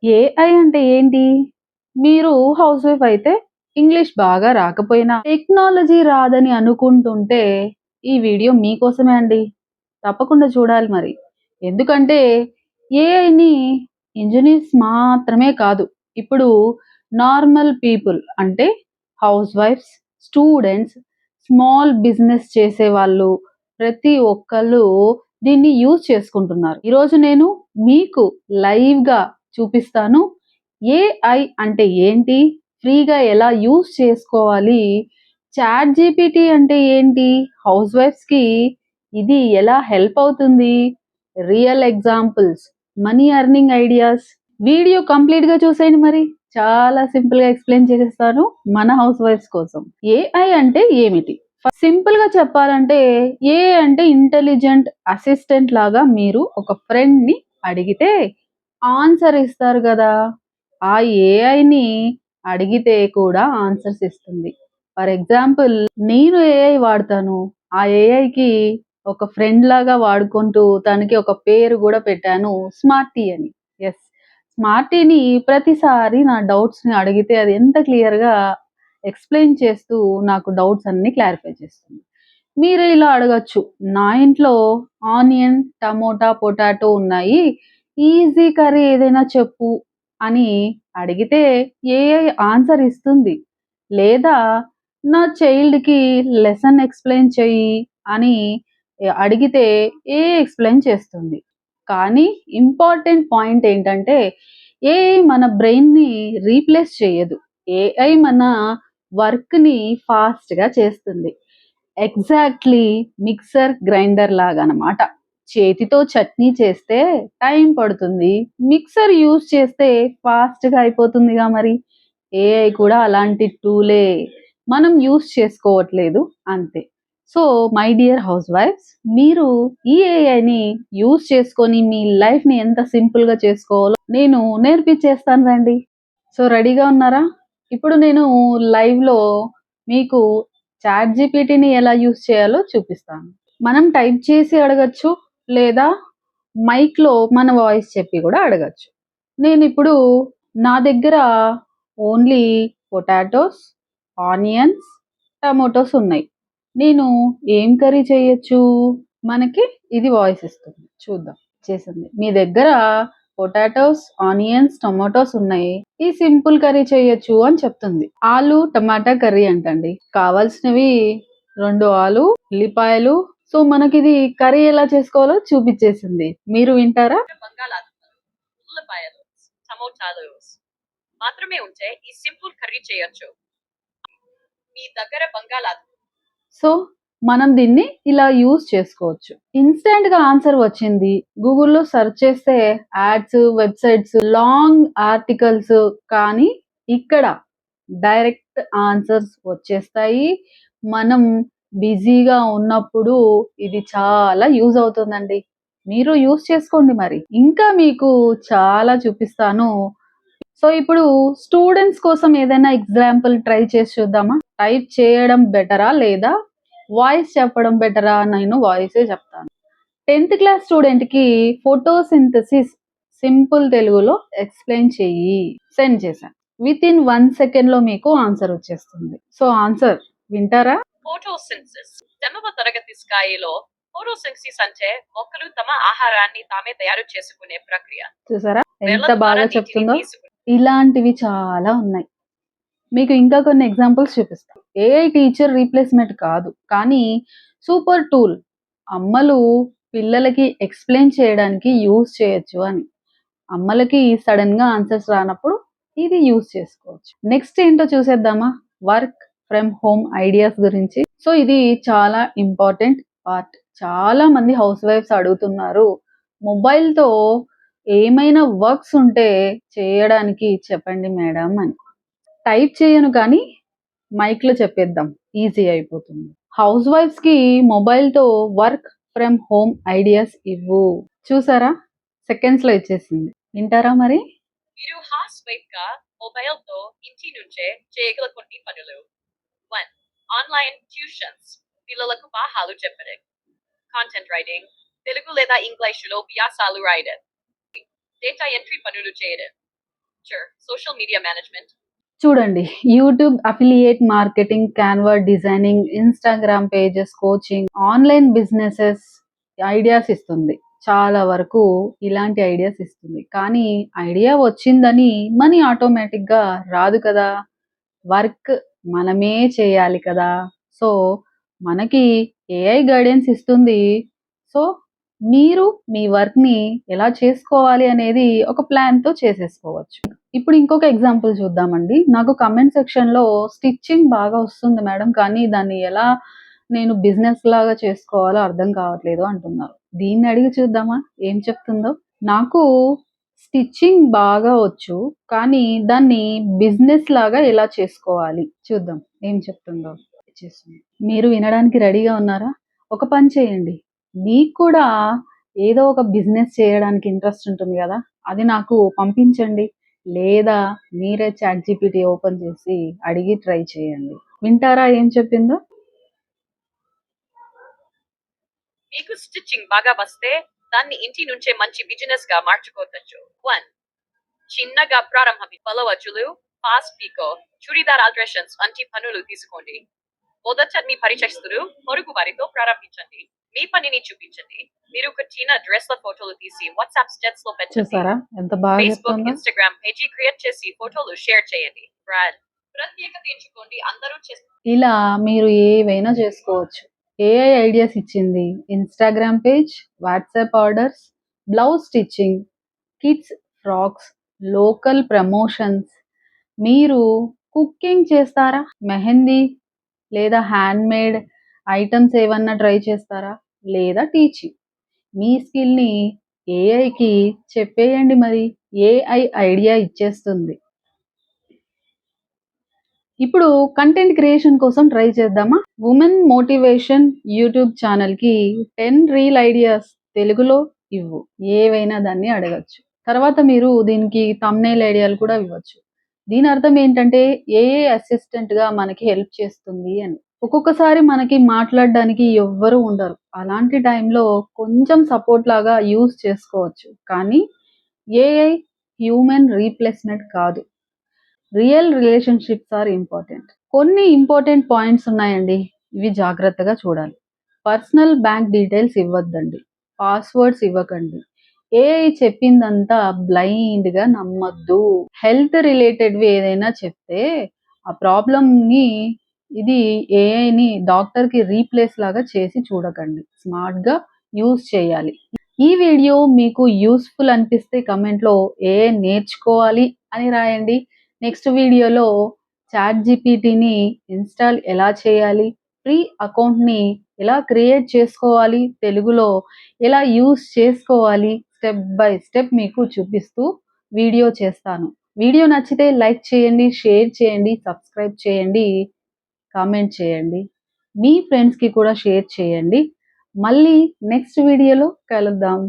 AI అంటే ఏంటి? మీరు హౌస్ వైఫ్ అయితే ఇంగ్లీష్ బాగా రాకపోయినా, టెక్నాలజీ రాదని అనుకుంటుంటే ఈ వీడియో మీకోసమే అండి. తప్పకుండా చూడాలి మరి. ఎందుకంటే ఏఐని ఇంజినీర్స్ మాత్రమే కాదు. ఇప్పుడు నార్మల్ పీపుల్ అంటే హౌస్ వైఫ్స్, స్టూడెంట్స్, స్మాల్ బిజినెస్ చేసేవాళ్ళు ప్రతి ఒక్కళ్ళు దీన్ని యూజ్ చేసుకుంటున్నారు. ఈరోజు నేను మీకు లైవ్‌గా చూపిస్తాను. ఏఐ అంటే ఏంటి? ఫ్రీగా ఎలా యూజ్ చేసుకోవాలి? చాట్ జీపీటీ అంటే ఏంటి? హౌస్ వైఫ్స్‌కి ఇది ఎలా హెల్ప్ అవుతుంది? Real examples, money earning ideas. Video కంప్లీట్‌గా చూసేయండి మరి. చాలా సింపుల్‌గా ఎక్స్‌ప్లెయిన్ చేసేస్తాను మన హౌస్ వైఫ్స్ కోసం. ఏఐ అంటే ఏమిటి? సింపుల్‌గా చెప్పాలంటే ఏఐ అంటే ఇంటెలిజెంట్ అసిస్టెంట్ లాగా మీరు ఒక ఫ్రెండ్‌ని అడిగితే ఆన్సర్ ఇస్తారు గదా! ఆ ఏఐని అడిగితే కూడా ఆన్సర్స్ ఇస్తుంది. ఫర్ ఎగ్జాంపుల్ నేను ఏఐ వాడతాను. ఆ ఏఐకి ఒక ఫ్రెండ్ లాగా వాడుకుంటూ తనకి ఒక పేరు గూడా పెట్టాను స్మార్టీ అని. యెస్. స్మార్టీని ప్రతిసారి నా డౌట్స్‌ని అడిగితే అది ఎంత క్లియర్‌గా ఎక్స్‌ప్లెయిన్ చేస్తూ నాకు డౌట్స్ అన్నీ క్లారిఫై చేస్తుంది. మీరు ఇలా అడగొచ్చు. నా ఇంట్లో ఆనియన్, టమోటా, పొటాటో ఉన్నాయి. ఈజీ కర్రీ ఏదైనా చెప్పు అని అడిగితే ఏఐ ఆన్సర్ ఇస్తుంది. లేదా నా చైల్డ్‌కి లెసన్ ఎక్స్‌ప్లెయిన్ చెయ్యి అని అడిగితే ఏఐ ఎక్స్‌ప్లెయిన్ చేస్తుంది. కానీ ఇంపార్టెంట్ పాయింట్ ఏంటంటే ఏఐ మన బ్రెయిన్‌ని రీప్లేస్ చేయదు. ఏఐ మన వర్క్‌ని ఫాస్ట్‌గా చేస్తుంది. ఎగ్జాక్ట్‌లీ మిక్సర్ గ్రైండర్ లాగనమాట. చేతితో చట్నీ చేస్తే టైం పడుతుంది. మిక్సర్ యూజ్ చేస్తే ఫాస్ట్‌గా అయిపోతుందిగా మరి. ఏఐ కూడా అలాంటి టూలే. మనం యూజ్ చేసుకోవట్లేదు అంతే. సో, మై డియర్ హౌస్ వైఫ్స్, మీరు ఈ ఏఐని యూజ్ చేసుకొని మీ లైఫ్‌ని ఎంత సింపుల్‌గా చేసుకోవాలో నేను నేర్పించేస్తాను రండి. సో, రెడీగా ఉన్నారా? ఇప్పుడు నేను లైవ్‌లో మీకు చాట్ జీపీటీని ఎలా యూజ్ చేయాలో చూపిస్తాను. మనం టైప్ చేసి అడగొచ్చు. లేదా మైక్‌లో మన వాయిస్ చెప్పి గూడా అడగొచ్చు. నేనిప్పుడు నా దగ్గర ఓన్లీ పొటాటోస్, ఆనియన్స్, టమోటోస్ ఉన్నాయి. నేను ఏం కర్రీ చేయొచ్చు? మనకి ఇది వాయిస్ ఇస్తుంది. చూద్దాం. చేసింది. మీ దగ్గర పొటాటోస్, ఆనియన్స్, టొమాటోస్ ఉన్నాయి. ఈ సింపుల్ కర్రీ చేయొచ్చు అని చెప్తుంది. ఆలు టమాటా కర్రీ అంటండి. కావాల్సినవి 2 ఆలు, ఉల్లిపాయలు. సో, మనకిది కర్రీ ఎలా చేసుకోవాలో చూపిచ్చేసింది. మీరు వింటారా? బంగాళాదుంపలు, ఉల్లిపాయలు, టమోటాలు మాత్రమే ఉంటే ఈ సింపుల్ కర్రీ చేయొచ్చు. మీ దగ్గర బంగాళాదుంపలు సో, మనం దీన్ని ఇలా యూజ్ చేసుకోవచ్చు. ఇన్‌స్టాంట్‌గా ఆన్సర్ వచ్చింది. గూగుల్‌లో సెర్చ్ చేస్తే యాడ్స్, వెబ్‌సైట్స్, లాంగ్ ఆర్టికల్స్, కానీ ఇక్కడ డైరెక్ట్ ఆన్సర్స్ వచ్చేస్తాయి. మనం బిజీగా ఉన్నప్పుడు ఇది చాలా యూజ్ అవుతుందండి. మీరు యూజ్ చేసుకోండి మరి. ఇంకా మీకు చాలా చూపిస్తాను. సో, ఇప్పుడు స్టూడెంట్స్ కోసం ఏదైనా ఎగ్జాంపుల్ ట్రై చేసి చూద్దామా? టైప్ చేయడం బెటరా? లేదా వాయిస్ చెప్పడం బెటరా? నేను వాయిసే చెప్తాను. 10థ్ క్లాస్ స్టూడెంట్‌కి ఫోటోసింథసిస్ సింపుల్ తెలుగులో ఎక్స్‌ప్లెయిన్ చెయ్యి. సెండ్ చేశాను. వితిన్ 1 సెకండ్‌లో మీకు ఆన్సర్ వచ్చేస్తుంది. సో, ఆన్సర్ వింటారా? ఫోటోసింథసిస్ 10వ తరగతి స్థాయిలో ఫోటోసింథసిస్ అంటే మొక్కలు తమ ఆహారాన్ని తామే తయారు చేసుకునే ప్రక్రియ. చూసారా ఎంత వేళ్ల ద్వారా బాగా నీటిని చెప్తుందో? తీసుకుని ఇలాంటివి చాలా ఉన్నాయి. మీకు ఇంకా కొన్ని ఎగ్జాంపుల్స్ చూపిస్తా. ఏఐ టీచర్ రీప్లేస్‌మెంట్ కాదు. కానీ సూపర్ టూల్. అమ్మలు పిల్లలకి ఎక్స్‌ప్లెయిన్ చేయడానికి యూజ్ చేయొచ్చు అని. అమ్మలకి సడెన్‌గా ఆన్సర్స్ రానప్పుడు ఇది యూజ్ చేసుకోవచ్చు. నెక్స్ట్ ఏంటో చూసేద్దామా? వర్క్ ఫ్రమ్ హోమ్ ఐడియాస్ గురించి. సో, ఇది చాలా ఇంపార్టెంట్ పార్ట్. చాలా మంది హౌస్ వైఫ్స్ అడుగుతున్నారు. మొబైల్‌తో ఏమైనా వర్క్స్ ఉంటే చేయడానికి చెప్పండి మేడం అని. టైప్ చేయను కానీ మైక్‌లో చెప్పేద్దాం. ఈజీ అయిపోతుంది. హౌస్ వైఫ్స్‌కి మొబైల్‌తో వర్క్ ఫ్రమ్ హోమ్ ఐడియాస్ ఇవ్వు. చూసారా? సెకండ్స్‌లో ఇచ్చేసింది. వింటారా మరి? మీరు హౌస్ వైఫ్ గా మొబైల్ తో ఇంటి నుంచే చేయగల కొన్ని పనులు. 1. ఆన్లైన్ ట్యూషన్స్ పిల్లలకు పాఠాలు చెప్పడం. కాంటెంట్ రైటింగ్ తెలుగు లేదా ఇంగ్లీషులో వ్యాసాలు రాయడం. డేటా ఎంట్రీ పనులు చేయడం. social media management, చూడండి, YouTube affiliate marketing, Canva designing, Instagram pages coaching, online businesses ideas ఇస్తుంది. చాలా వరకు ఇలాంటి ఐడియాస్ ఇస్తుంది. కానీ ఐడియా వచ్చిందని మనీ ఆటోమేటిక్గా రాదు కదా. వర్క్ మనమే చేయాలి కదా. సో మనకి ఏఐ గైడెన్స్ ఇస్తుంది. సో మీరు మీ వర్క్ని ఎలా చేసుకోవాలి అనేది ఒక ప్లాన్తో చేసేసుకోవచ్చు. ఇప్పుడు ఇంకొక ఎగ్జాంపుల్ చూద్దామండి. నాకు కమెంట్ సెక్షన్లో స్టిచ్చింగ్ బాగా వస్తుంది మేడం, కానీ దాన్ని ఎలా నేను బిజినెస్ లాగా చేసుకోవాలో అర్థం కావట్లేదు అంటున్నారు. దీన్ని అడిగి చూద్దామా ఏం చెప్తుందో. నాకు స్టిచ్చింగ్ బాగా వచ్చు, కానీ దాన్ని బిజినెస్ లాగా ఎలా చేసుకోవాలి చూద్దాం ఏం చెప్తుందో. మీరు వినడానికి రెడీగా ఉన్నారా? ఒక పని చేయండి, మీకు కూడా ఏదో ఒక బిజినెస్ చేయడానికి ఇంట్రెస్ట్ ఉంటుంది కదా, అది నాకు పంపించండి. లేదా మీరే ChatGPT ఓపెన్ చేసి అడిగి ట్రై చేయండి. వింటారా ఏం చెప్పిందో? మీకు స్టిచ్చింగ్ బాగా వస్తే దాన్ని ఇంటి నుంచే మంచి బిజినెస్ గా మార్చుకోవచ్చు. 1. చిన్నగా ప్రారంభం. పలవచ్చులు, ఫాస్ట్ పీకో, చుడిదార్ ఆల్ట్రేషన్స్ వంటి పనులు తీసుకోండి. మొదట మీ పరిచయస్తులు, పొరుగు వారితో ప్రారంభించండి. మీ పనిని చూపించండి. మీరు కట్టిన డ్రెస్ల ఫోటోలు తీసి వాట్సాప్ స్టేటస్ లో పెట్టండి. చూసారా ఎంత బాగా ఫేస్బుక్, చెప్తుందో? ఇన్స్టాగ్రామ్ పేజీ క్రియేట్ చేసి ఫోటోలు షేర్ చేయండి. బ్రాండ్ ప్రత్యేకత ఎంచుకోండి. అందరూ చేస్తారు. ఇలా మీరు ఏవైనా చేసుకోవచ్చు. ఏఐ ఐడియాస్ ఇచ్చింది. Instagram page, WhatsApp orders, blouse stitching, kids frocks, local promotions. మీరు కుకింగ్ చేస్తారా? మెహందీ లేదా హ్యాండ్మేడ్ ఐటమ్స్ ఏమన్నా ట్రై చేస్తారా? లేదా టీచింగ్. మీ స్కిల్ని ఏఐకి చెప్పేయండి, మరి ఏఐ ఐడియా ఇచ్చేస్తుంది. ఇప్పుడు కంటెంట్ క్రియేషన్ కోసం ట్రై చేద్దామా? ఉమెన్ మోటివేషన్ యూట్యూబ్ ఛానల్కి 10 రీల్ ఐడియాస్ తెలుగులో ఇవ్వు. ఏవైనా దాన్ని అడగచ్చు. తర్వాత మీరు దీనికి థంబ్నెయిల్ ఐడియాలు కూడా ఇవ్వచ్చు. దీని అర్థం ఏంటంటే ఏఐ అసిస్టెంట్గా మనకి హెల్ప్ చేస్తుంది అని. ఒక్కొక్కసారి మనకి మాట్లాడడానికి ఎవ్వరు ఉండరు. అలాంటి టైంలో కొంచెం సపోర్ట్ లాగా యూజ్ చేసుకోవచ్చు. కానీ ఏఐ హ్యూమన్ రీప్లేస్మెంట్ కాదు. Real relationships are important. కొన్ని ఇంపార్టెంట్ పాయింట్స్ ఉన్నాయండి, ఇవి జాగ్రత్తగా చూడాలి. పర్సనల్ బ్యాంక్ డీటెయిల్స్ ఇవ్వద్దండి. పాస్వర్డ్స్ ఇవ్వకండి. ఏఐ చెప్పిందంతా బ్లైండ్గా నమ్మద్దు. హెల్త్ రిలేటెడ్వి ఏదైనా చెప్తే ఆ ప్రాబ్లమ్ని ఇది ఏఐని డాక్టర్కి రీప్లేస్ లాగా చేసి చూడకండి. స్మార్ట్గా యూజ్ చేయాలి. ఈ వీడియో మీకు యూస్ఫుల్ అనిపిస్తే కమెంట్లో ఏఐ నేర్చుకోవాలి అని రాయండి. నెక్స్ట్ వీడియోలో ChatGPTని ఇన్స్టాల్ ఎలా చేయాలి, ఫ్రీ అకౌంట్ని ఎలా క్రియేట్ చేసుకోవాలి, తెలుగులో ఎలా యూస్ చేసుకోవాలి, స్టెప్ బై స్టెప్ మీకు చూపిస్తూ వీడియో చేస్తాను. వీడియో నచ్చితే లైక్ చేయండి, షేర్ చేయండి, సబ్స్క్రైబ్ చేయండి, కామెంట్ చేయండి. మీ ఫ్రెండ్స్కి కూడా షేర్ చేయండి. మళ్ళీ నెక్స్ట్ వీడియోలో కలుద్దాం.